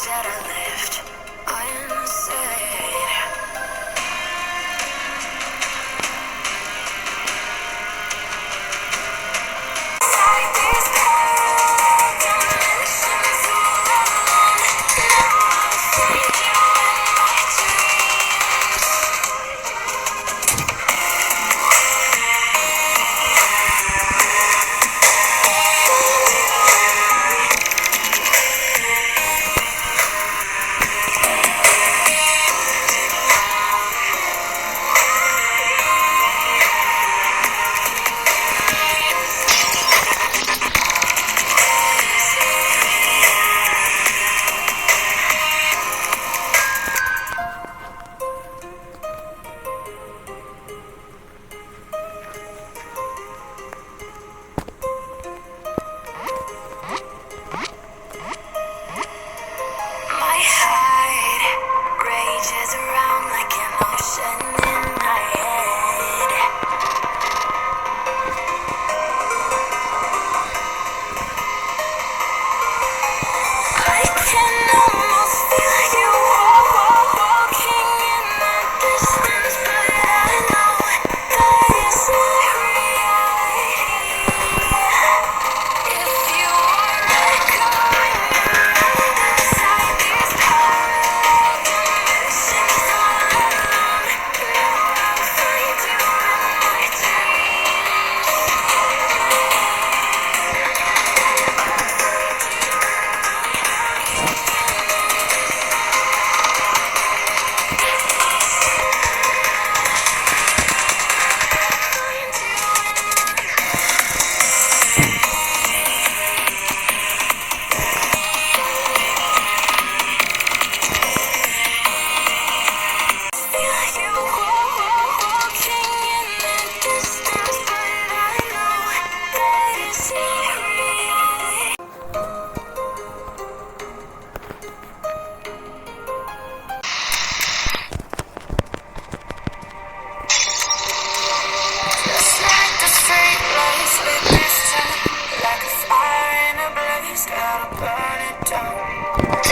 that I lived unsaid. Like these parallel dimensions all alone. Now I'll find you in my dreams. My heart rages around like an ocean in my head. I can almost feel you walking in the distance, but I know that it's not reality. If you are echoing around inside these parallel dimensions all alone, now I'll find you in my dreams. Feel you walking in the distance, but I know that it's not reality. Just like the street lights lit this town, like a fire in a blaze, gotta burn it down.